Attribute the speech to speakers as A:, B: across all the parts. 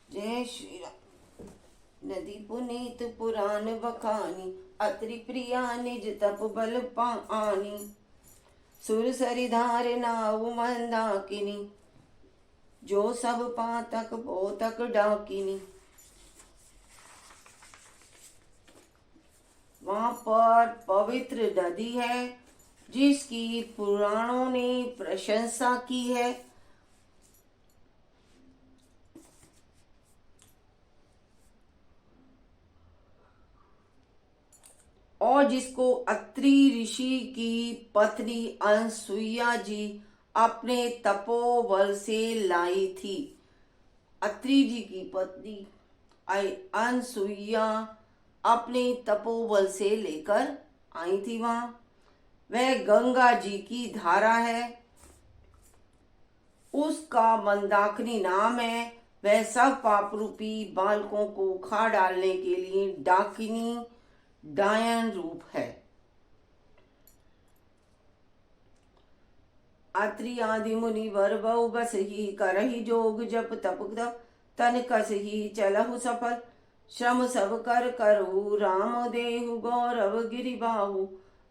A: जय श्री राम। नदी पुनीत पुराण बखानी, अत्रि प्रिया निज तप बल पानी। सुर सरिधार नाव मंदाकिनी, जो सब पातक पोतक डाकिनी। वहां पर पवित्र नदी है जिसकी पुराणों ने प्रशंसा की है। और जिसको अत्रि ऋषि की पत्नी अनसुईया जी अपने तपोबल से लाई थी। अत्रि जी की पत्नी अनसुईया अपने तपोबल से लेकर आई थी। वहां वह गंगा जी की धारा है, उसका मंदाकिनी नाम है। वह सब पाप रूपी बालकों को खा डालने के लिए डाकिनी डायन रूप है। अत्रि आदि मुनि वर बहु बस ही करहि जोग, जप तप तन कस ही चलहु सफल। श्रम सब कर करहु राम देहु, गौरव गिरि बाहु।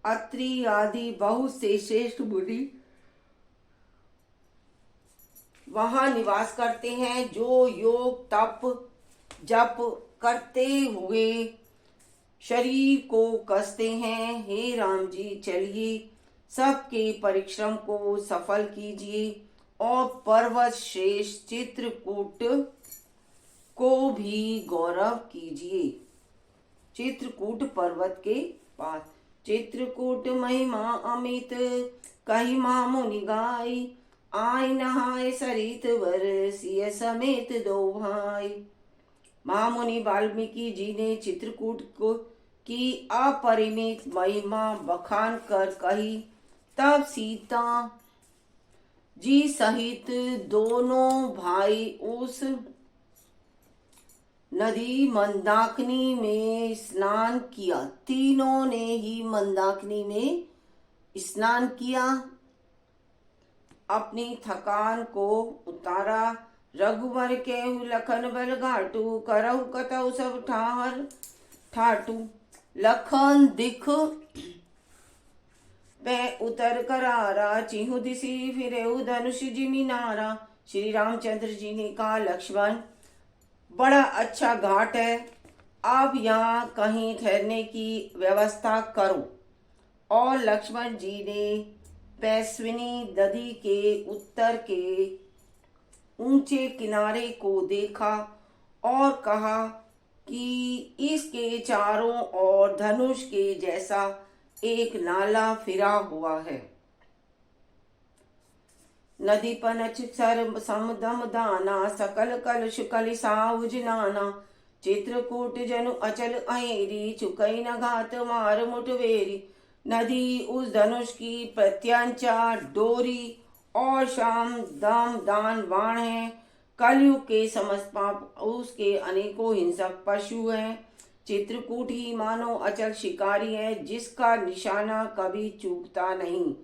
A: अत्रि आदि बहुत से श्रेष्ठ मुनि वहां निवास करते हैं, जो योग तप जप करते हुए शरीर को कसते हैं। हे राम जी, चलिए सबके परिश्रम को सफल कीजिए और पर्वत श्रेष्ठ चित्रकूट को भी गौरव कीजिए। चित्रकूट पर्वत के पास चित्रकूट महिमा अमित, कही मुनि गाई। आय नहाय सरित वर, सिय समेत दो भाई। महामुनि वाल्मीकि जी ने चित्रकूट को की अपरिमित महिमा बखान कर कही। तब सीता जी सहित दोनों भाई उस नदी मंदाकिनी में स्नान किया। तीनों ने ही मंदाकिनी में स्नान किया, अपनी थकान को उतारा। रघुवर केहु लखन बल घाटू, करहु कतहु सब ठाहर ठाटू। लखन दिख पे उतर करारा, चिहु दिसी फिरेहु धनुष जिमि नारा। श्री रामचंद्र जी ने कहा, लक्ष्मण बड़ा अच्छा घाट है, आप यहाँ कहीं ठहरने की व्यवस्था करो। और लक्ष्मण जी ने पैस्विनी नदी के उत्तर के ऊंचे किनारे को देखा और कहा कि इसके चारों ओर धनुष के जैसा एक नाला फिरा हुआ है। नदी पनच सर समदम दाना, सकल कल शुकल साउज नाना। चित्रकूट जनु अचल अहेरी, चुकई न घात मार मुठवेरी। नदी उस धनुष की प्रत्यंचा डोरी और शाम दम दान बाण है। कलयुग के समस्त पाप उसके अनेकों हिंसक पशु हैं। चित्रकूट ही मानो अचल शिकारी है, जिसका निशाना कभी चूकता नहीं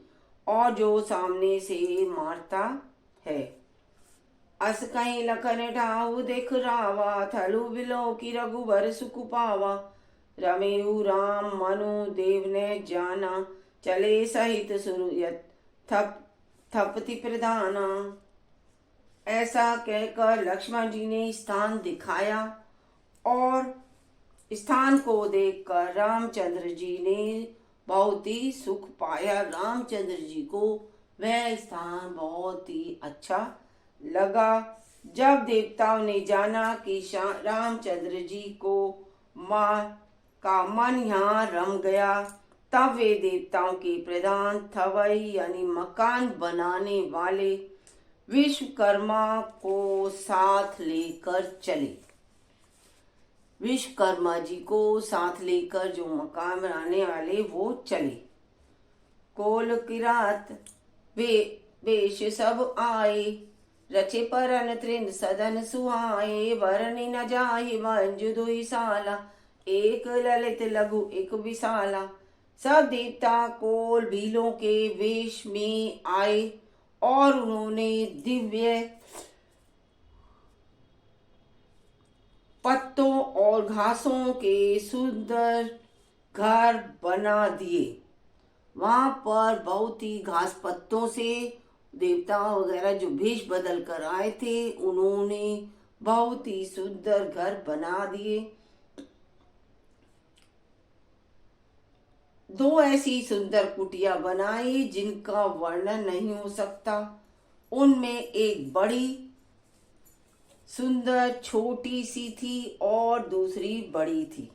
A: और जो सामने से मारता है। अस कहीं लखन ढाहु देख रावा, थलु बिलो की रघुबर सुख पावा। रमेहु राम मनु देव ने जाना, चले सहित सुरयत थप थपति प्रधाना। ऐसा कहकर लक्ष्मण जी ने स्थान दिखाया और स्थान को देखकर रामचंद्र जी ने बहुत ही सुख पाया। रामचंद्र जी को वह स्थान बहुत ही अच्छा लगा। जब देवताओं ने जाना कि रामचंद्र जी को मां का मन यहाँ रम गया, तब वे देवताओं के प्रधान थवई यानी मकान बनाने वाले विश्वकर्मा को साथ लेकर चले। विश्वकर्मा जी को साथ लेकर जो मकान बनाने वाले वो चले। कोल किरात वे वेश सब आए, रचे परन त्रिन सदन सुहाए। वरनि न जाहि मंजु दुई साला, एक ललित लघु एक विशाला। सब देवता कोल भीलों के वेश में आए और उन्होंने दिव्य और घासों के सुंदर घर बना दिए। वहां पर बहुत ही घास पत्तों से देवता वगैरह जो भेष बदल कर आए थे उन्होंने बहुत ही सुंदर घर बना दिए। दो ऐसी सुंदर कुटिया बनाई जिनका वर्णन नहीं हो सकता। उनमें एक बड़ी सुंदर छोटी सी थी और दूसरी बड़ी थी।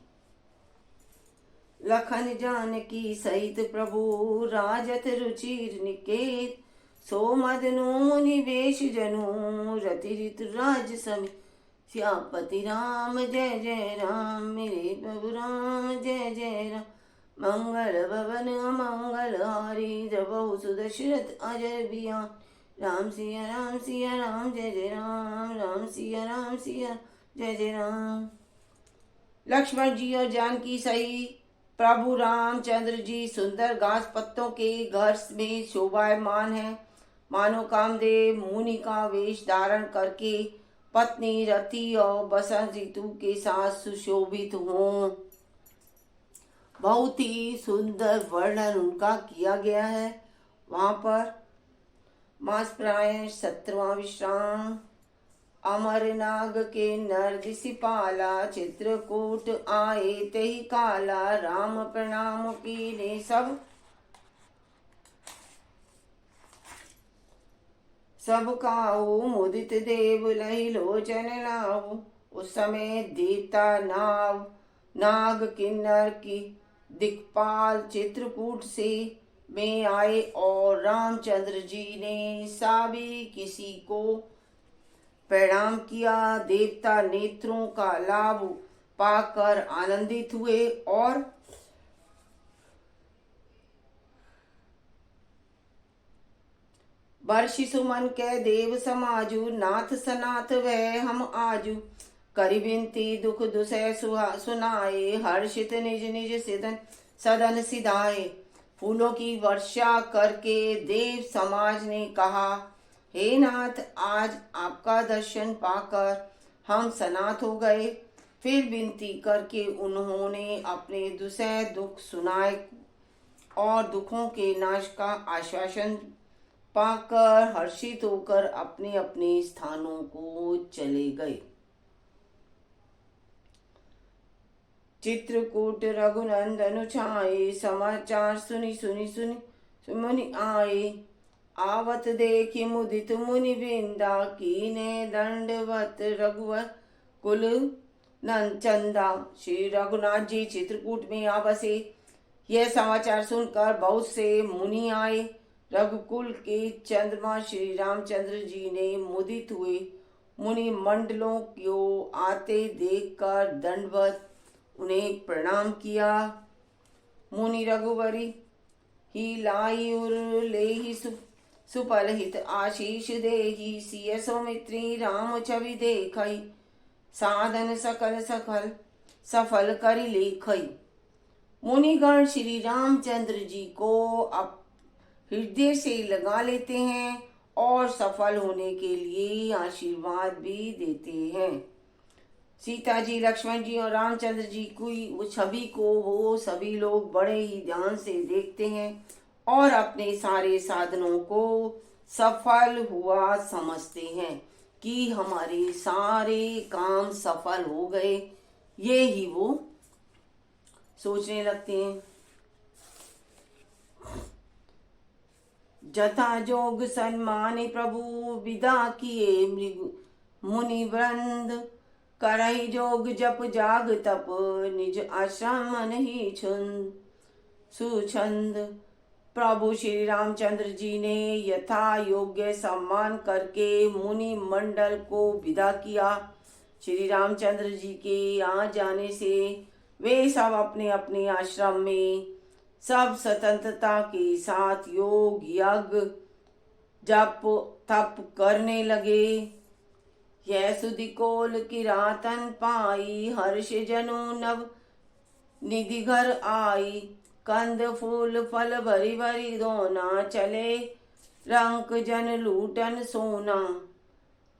A: लखन जानकी सहित प्रभु राजत रुचिर निकेत, सो मदनो निवेश जनु रति ऋतु राज समी। श्यापति राम जय जय राम, मेरे प्रभु राम जय जय राम। मंगल भवन अमंगल हारी, द्रवहु सुदशरथ अजय बियान। राम सिया राम जय जय राम, राम सिया जय जय राम। लक्ष्मण जी और जानकी सही प्रभु रामचंद्र जी सुंदर घास पत्तों के घर में शोभायमान है। मानो कामदेव मुनि का वेश धारण करके पत्नी रति और बसंत ऋतु के साथ सुशोभित हों। बहुत ही सुंदर वर्णन उनका किया गया है। वहां पर मास प्राय 17वां विश्राम। अमरनाग के नर सिपाला, चित्रकूट आए तेहि काला। राम प्रणाम कीने सब काऊ, मुदित देव लहि लोचन लाऊ। उस समय देवता नाग किन्नर की दिक्पाल चित्रकूट से में आए और रामचंद्र जी ने सभी किसी को प्रणाम किया। देवता नेत्रों का लाभ पाकर आनंदित हुए और वर्षि सुमन के देव समाजु, नाथ सनाथ वह हम आजू। करि बिनती दुख दुसह सुनाए, हर्षित निज निज सदन सिधाए। फूलों की वर्षा करके देव समाज ने कहा, हे नाथ, आज आपका दर्शन पाकर हम सनाथ हो गए। फिर विनती करके उन्होंने अपने दुसह दुख सुनाए और दुखों के नाश का आश्वासन पाकर हर्षित होकर अपने अपने स्थानों को चले गए। चित्रकूट रघुनंदन छाए, समाचार सुनी मुनि आए। आवत देखी मुदित मुनि बिंदा, कीने दंडवत रघुवर कुल चंदा। श्री रघुनाथ जी चित्रकूट में आ बसे। यह समाचार सुनकर बहुत से मुनि आए। रघुकुल के चंद्रमा श्री रामचंद्र जी ने मुदित हुए मुनि मंडलों को आते देखकर दंडवत उन्हें प्रणाम किया। मुनि रघुवरी ही लाई उर ले ही सुपल हित आशीष देहि, सिय सौमित्री राम छवि देखई। साधन सकल सफल करि लेखई। मुनिगण श्री रामचंद्र जी को अब हृदय से लगा लेते हैं और सफल होने के लिए आशीर्वाद भी देते हैं। सीता जी, लक्ष्मण जी और रामचंद्र जी की वो छवि को वो सभी लोग बड़े ही ध्यान से देखते हैं और अपने सारे साधनों को सफल हुआ समझते हैं कि हमारे सारे काम सफल हो गए। ये ही वो सोचने लगते हैं। जथा जोग सन्मान प्रभु, विदा किए मृग मुनि वृंद। करहि जोग जप जाग तप, निज आश्रम मन ही छुंद सुछंद। प्रभु श्री रामचंद्र जी ने यथा योग्य सम्मान करके मुनि मंडल को विदा किया। श्री रामचंद्र जी के आ जाने से वे सब अपने अपने आश्रम में सब स्वतंत्रता के साथ योग यज्ञ जप तप करने लगे। यह सुदिकोल किरातन पाई, हर्ष जनु नव निधि घर आई। कंद फूल फल भरी भरी दोना, चले रंक जन लूटन सोना।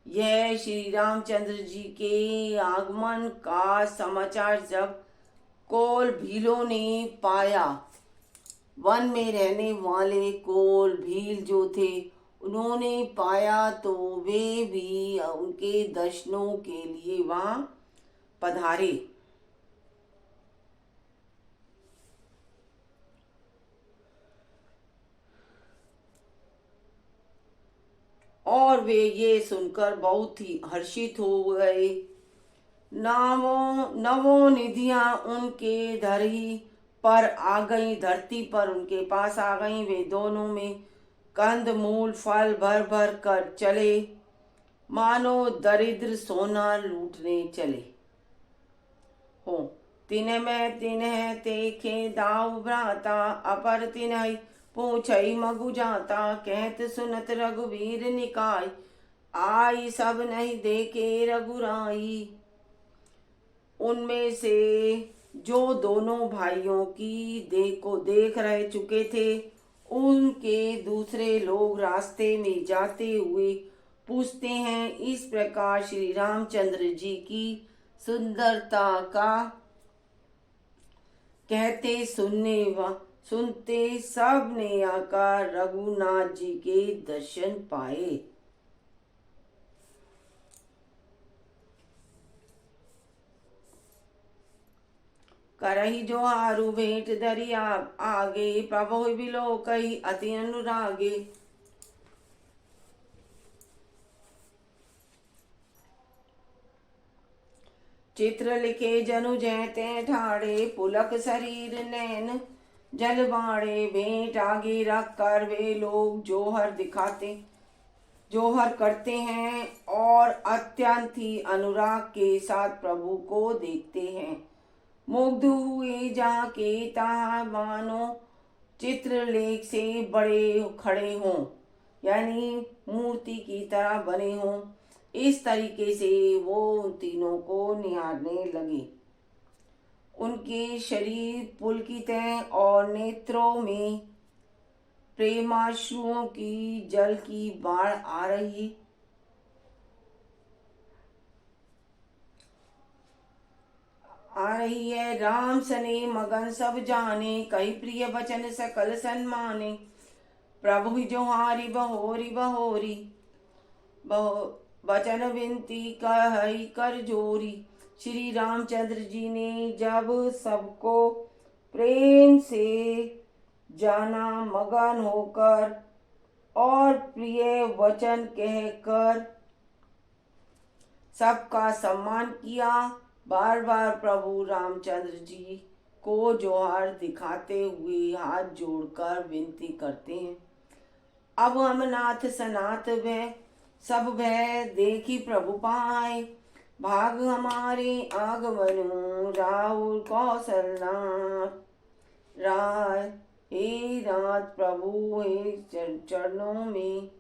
A: यह श्री रामचंद्र जी के आगमन का समाचार जब कोल भीलों ने पाया, वन में रहने वाले कोल भील जो थे उन्होंने पाया, तो वे भी उनके दर्शनों के लिए वहां पधारे। और वे ये सुनकर बहुत ही हर्षित हो गए। नवों निधियां उनके धरती पर आ गई, धरती पर उनके पास आ गई। वे दोनों में कंद मूल फल भर भर कर चले, मानो दरिद्र सोना लूटने चले हो। तिन्ह में तिन्ह तेखे दाऊ भ्राता, अपर तिन्ह पूछई मगु जाता, कहत सुनत रघुवीर निकाय, आई सब नहीं देखे रघुराई। उनमें से जो दोनों भाइयों की को देख रह चुके थे, उनके दूसरे लोग रास्ते में जाते हुए पूछते हैं। इस प्रकार श्री रामचंद्र जी की सुंदरता का कहते सुनते सब ने आकर रघुनाथ जी के दर्शन पाए। करही जो आरु भेंट दरिया आगे, प्रभु बिलो कही अति अनुरागे। चित्र लिखे जनु जैते ठाड़े, पुलक शरीर नैन जल बाड़े। भेंट आगे रख कर वे लोग जोहर करते हैं और अत्यंत ही अनुराग के साथ प्रभु को देखते हैं। मुग्ध हुए जाके तहाँ मानो चित्रलेख से बड़े खड़े हों, यानी मूर्ति की तरह बने हों। इस तरीके से वो उन तीनों को निहारने लगे। उनके शरीर पुलकित हैं और नेत्रों में प्रेमाश्रुओं की जल की बाढ़ आ रही है। राम सने मगन सब जाने, कई प्रिय वचन सकल सन्माने। प्रभु जोहारी बहोरी बहोरी, वचन विनती कही कर जोरी। श्री रामचंद्र जी ने जब सबको प्रेम से जाना, मगन होकर और प्रिय वचन कहकर सबका सम्मान किया, बार बार प्रभु रामचंद्र जी को जोहार दिखाते हुए हाथ जोड़कर विनती करते हैं। अब हम नाथ सनाथ भय सब भय देखी प्रभु पाए, भाग हमारे आगमन राहुल कौशलनाथ राय। हे नाथ प्रभु, हे चरणों में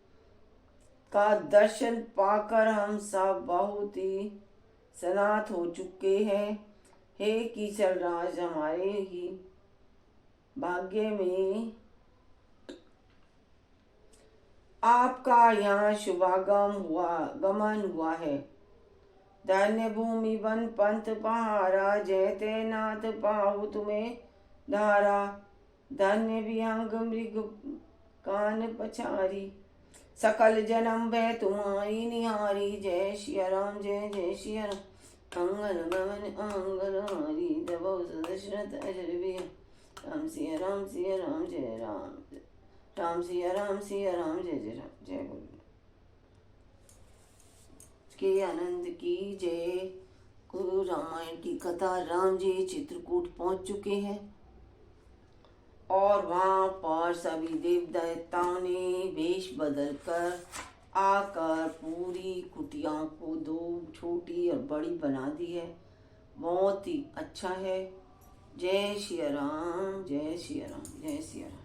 A: का दर्शन पाकर हम सब बहुत ही सनाथ हो चुके हैं। हे कीचल राज, हमारे ही भाग्य में आपका यहाँ गमन हुआ है। धन्य भूमि वन पंथ पहारा, जयते नाथ पाहु तुम्हें धारा। धन्य विहंग मृग कान पछारी, सकल जन्म भय तुम्हारी निहारी। जय श्री राम, जय जय श्री राम। अंगन गमन आंगनहारी, दबो दशरथ अजर भी। राम सिया राम सिया राम जय राम, राम सिया राम सिया राम जय जय राम। जय बोल के आनंद की जय। गुरु रामायण की कथा, राम जी चित्रकूट पहुंच चुके हैं और वहां पर सभी देव देवताओं ने वेश बदल कर आकर पूरी कुटिया को दो छोटी और बड़ी बना दी है। बहुत ही अच्छा है। जय श्री राम, जय श्री राम, जय श्री राम।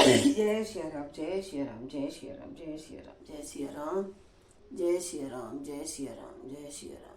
A: जय श्री राम जय श्री राम जय श्री राम जय श्री राम जय श्री राम जय श्री राम जय श्री राम जय श्री राम।